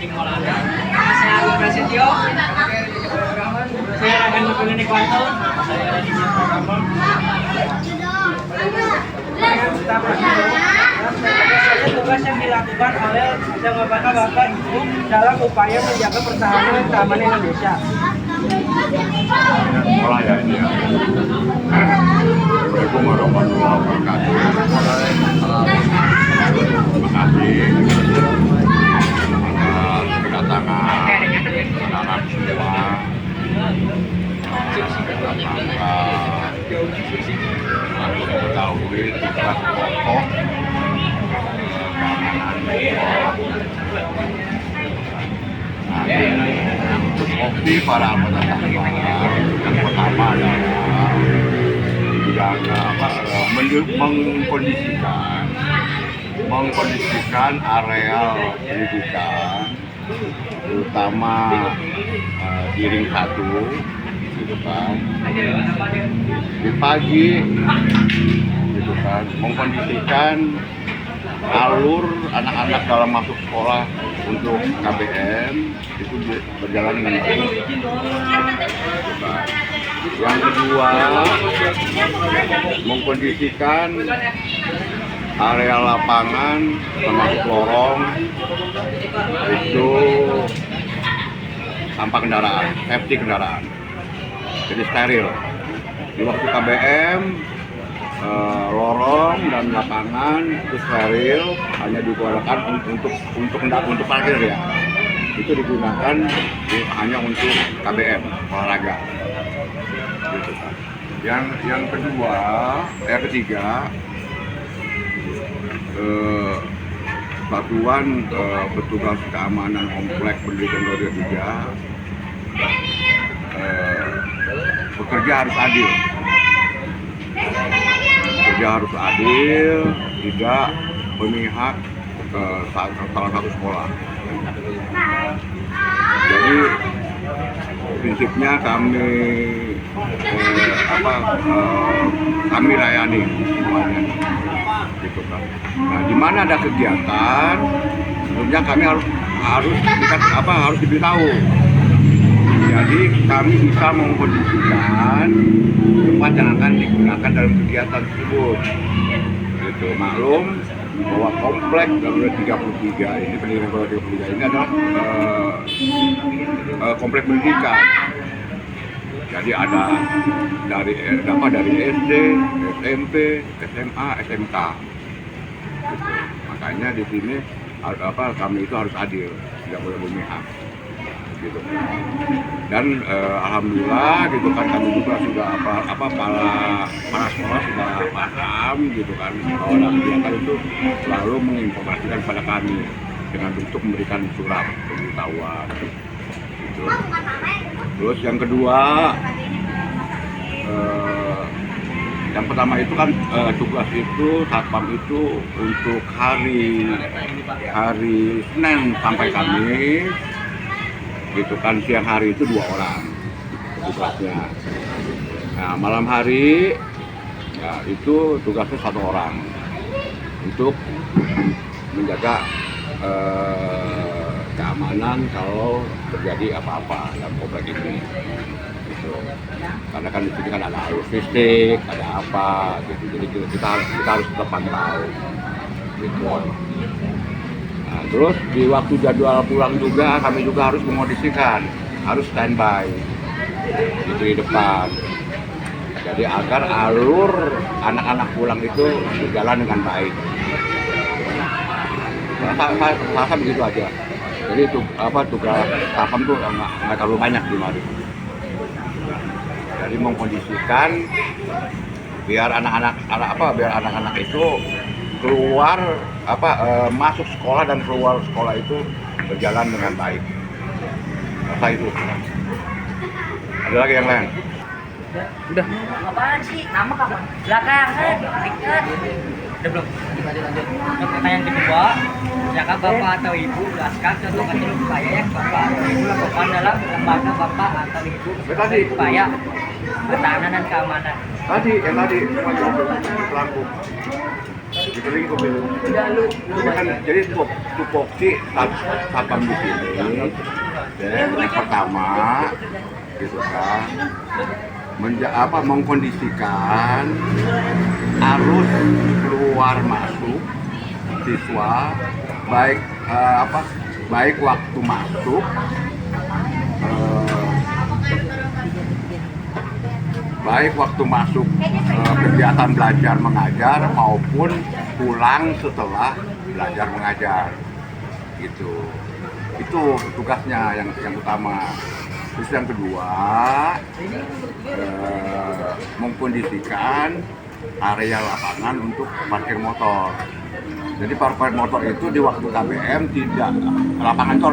Dinding Maulana. Saya Agung Prasetyo. Saya akan memilih Nikwanto. Saya ada di Programmer. Tugas yang dilakukan oleh bapak-bapak ibu dalam upaya menjaga pertahanan keamanan Indonesia. Sekolah ya ini ya. Assalamualaikum warahmatullahi wabarakatuh. Terima kasih atas kedatangan anak semua. Untuk mengetahui tugas pokok untuk opsi para anggota tangga yang pertama adalah mengkondisikan areal pendidikan terutama di ring 1 gitu kan, di pagi gitu kan, mengkondisikan alur anak-anak dalam masuk sekolah untuk KBM itu berjalan dengan baik. Yang kedua, mengkondisikan area lapangan termasuk lorong itu tanpa kendaraan, safety kendaraan, jadi steril. Di waktu KBM lorong dan lapangan itu steril, hanya digunakan untuk parkir ya. Itu digunakan hanya untuk KBM olahraga. Gitu kan. Yang ketiga, Satuan Petugas Keamanan Komplek Pendidikan Roda 3 bekerja harus adil. Harus adil, tidak memihak salah satu sekolah. Jadi prinsipnya kami layani semuanya, gitu kan. Nah, di mana ada kegiatan, tentunya kami harus diberitahu. Jadi kami bisa mengkondisikan tempat yang akan digunakan dalam kegiatan tersebut. Gitu. Maklum bahwa komplek Garuda 33 ini, pendidikan Garuda 33 ini adalah komplek pendidikan. Jadi ada dari SD, SMP, SMA, SMK. Gitu. Makanya di sini kami itu harus adil, tidak boleh memihak. Gitu. Dan alhamdulillah gitu kan, kami juga sudah para sekolah sudah paham gitu kan, bahwa kegiatan itu selalu menginformasikan pada kami dengan bentuk memberikan surat pemberitahuan gitu. Terus yang kedua, yang pertama itu kan tugas itu satpam itu untuk hari Senin sampai Kamis gitu kan, siang hari itu 2 orang tugasnya. Nah, malam hari ya itu tugasnya 1 orang untuk menjaga keamanan kalau terjadi apa-apa dalam komplek ini gitu. Karena kan di sini kan ada alur listrik, ada apa gitu, jadi kita harus tetap pantau gitu. Nah, terus di waktu jadwal pulang juga kami juga harus mengondisikan, harus standby gitu di depan. Jadi agar alur anak-anak pulang itu berjalan dengan baik. Rasa begitu aja. Jadi tugas satpam tuh nggak terlalu banyak di mari. Jadi mengkondisikan biar anak-anak itu keluar masuk sekolah dan keluar sekolah itu berjalan dengan baik. Rasa itu. Ada lagi yang lain? Udah. Apaan sih? Nama kapan? Belakangan, dekat. Udah belum? Lanjut. Untuk pertanyaan kedua, siapakah bapak atau ibu jelaskan contoh kecil upaya yang bapak atau ibu lakukan dalam lembaga bapak atau ibu upaya pertahanan dan keamanan. Yang tadi pelaku. Dikering kopi lu. Jadi tupoksi sabang di sini. Yang pertama, gitu kan, mengkondisikan arus keluar masuk siswa, baik waktu masuk, kegiatan belajar mengajar maupun pulang setelah belajar mengajar, gitu. Itu tugasnya yang utama. Terus yang kedua, mengkondisikan area lapangan untuk parkir motor. Jadi parkir motor itu di waktu KBM lapangan itu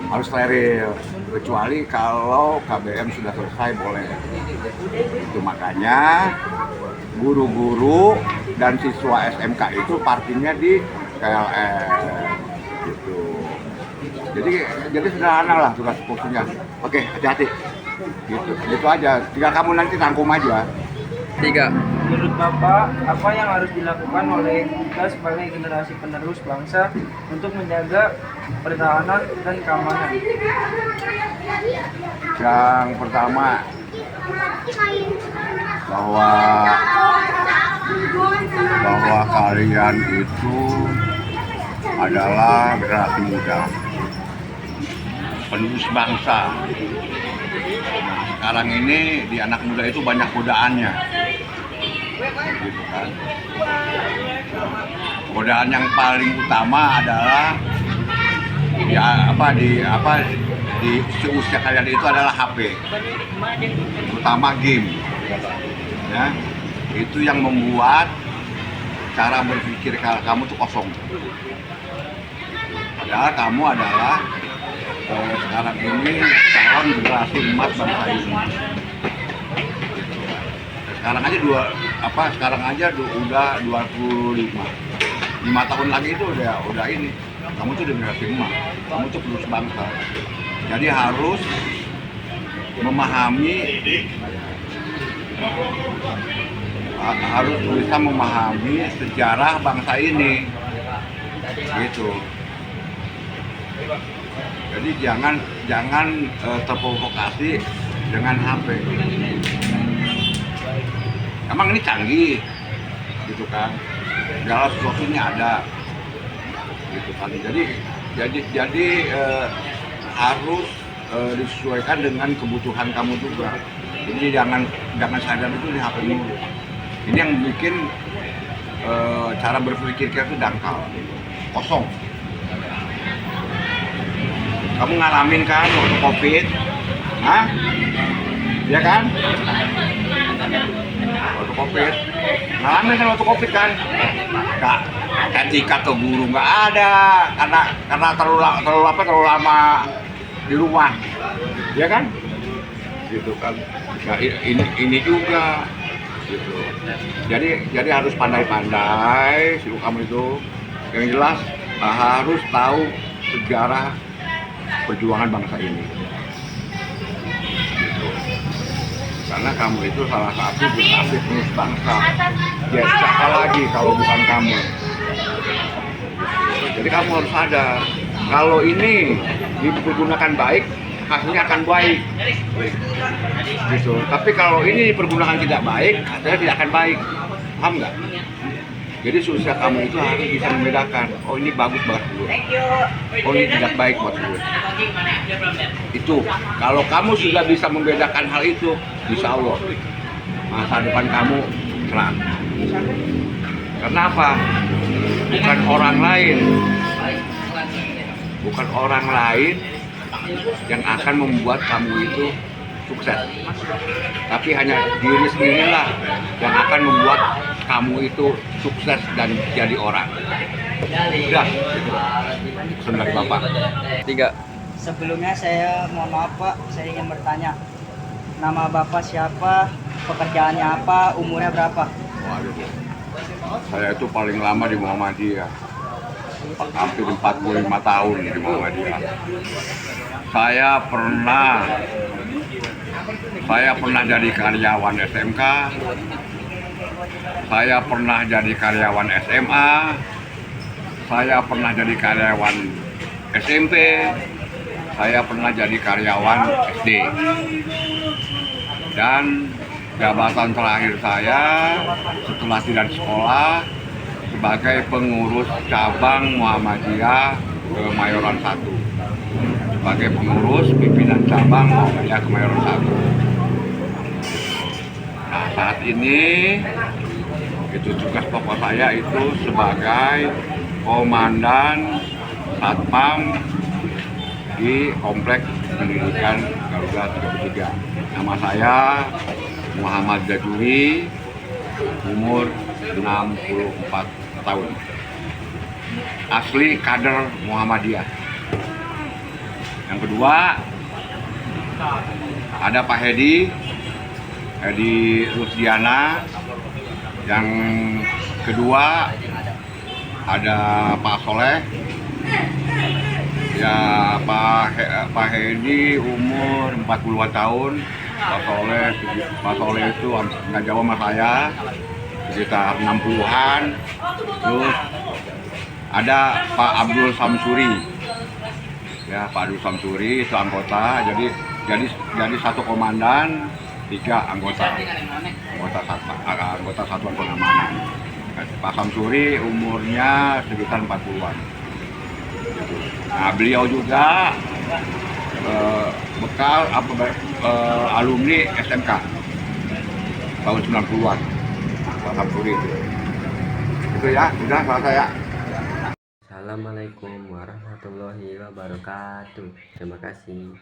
harus steril, kecuali kalau KBM sudah selesai boleh. Itu makanya guru-guru dan siswa SMK itu parkirnya di KLM, gitu. Jadi sederhana lah tugas fungsinya. Oke, hati-hati. Gitu aja. Tinggal kamu nanti rangkum aja. 3. Menurut Bapak, apa yang harus dilakukan oleh kita sebagai generasi penerus bangsa untuk menjaga pertahanan dan keamanan? Yang pertama, bahwa kalian itu adalah generasi muda, penerus bangsa. Nah, sekarang ini di anak muda itu banyak godaannya, gitu kan. Godaan yang paling utama adalah di usia kalian itu adalah HP, terutama game. Ya, itu yang membuat cara berpikir kamu tuh kosong. Padahal kamu adalah sekarang ini calon generasi emas bangsa ini. Sekarang aja udah 25. 5 tahun lagi itu udah ini. Kamu tuh generasi emas. Kamu tuh penerus bangsa. Jadi harus bisa memahami sejarah bangsa ini, gitu. Jadi jangan terprovokasi dengan HP. Emang ini canggih, gitu kan? Segala sesuatunya ada, gitu kan? Jadi harus disesuaikan dengan kebutuhan kamu juga. Jadi jangan sadar itu di HP mulu. Ini yang bikin cara berpikir kita itu dangkal, kosong. Kamu ngalamin kan waktu COVID? Hah? Ya kan? Waktu COVID. Ngalamin kan waktu COVID kan? Nggak, ketika ke guru nggak ada karena terlalu lama di rumah. Ya kan? Gitu kan. Nah, ini juga gitu. Jadi harus pandai-pandai sih kamu itu. Yang jelas harus tahu sejarah perjuangan bangsa ini, gitu. Karena kamu itu salah satu generasi penerus bangsa. Ya siapa lagi kalau bukan kamu? Jadi kamu harus sadar kalau ini dipergunakan baik, hasilnya akan baik, gitu. Tapi kalau ini dipergunakan tidak baik, hasilnya tidak akan baik. Paham nggak? Jadi susah kamu itu harus bisa membedakan, oh ini bagus buat gue, oh ini tidak baik buat gue. Itu, kalau kamu sudah bisa membedakan hal itu, insya Allah masa depan kamu cerah. Kenapa? Bukan orang lain yang akan membuat kamu itu sukses, tapi hanya diri sendirilah yang akan membuat kamu itu sukses dan jadi orang. Udah, gitu. Pesan dari Bapak. 3. Sebelumnya saya mohon maaf Pak, saya ingin bertanya. Nama Bapak siapa, pekerjaannya apa, umurnya berapa? Waduh, saya itu paling lama di Muhammadiyah. Hampir 45 tahun di Muhammadiyah. Saya pernah jadi karyawan SMK, saya pernah jadi karyawan SMA, saya pernah jadi karyawan SMP, saya pernah jadi karyawan SD. Dan jabatan terakhir saya setelah tidak sekolah sebagai pengurus cabang Muhammadiyah Kemayoran 1. Sebagai pengurus pimpinan cabang Muhammadiyah Kemayoran 1. Nah, saat ini itu tugas pokok saya itu sebagai komandan satpam di Kompleks Pendidikan Garuda 33. Nama saya Muhammad Jaduri, umur 64 tahun. Asli kader Muhammadiyah. Yang kedua, ada Pak Hedi Rusdiana. Yang kedua, ada Pak Soleh. Ya, Pak Hedi umur 40 tahun. Pak Soleh itu nggak jauh sama saya, sekitar 60-an. Terus ada Pak Abdul Samsuri. Ya, Pak Abdul Samsuri itu anggota. Jadi satu komandan, 3 anggota satuan pengamanan. Pak Samsuri umurnya sekitar 40-an. Nah, beliau juga alumni SMK tahun 90-an. Pak Samsuri itu ya, udah selesai ya. Assalamualaikum warahmatullahi wabarakatuh. Terima kasih.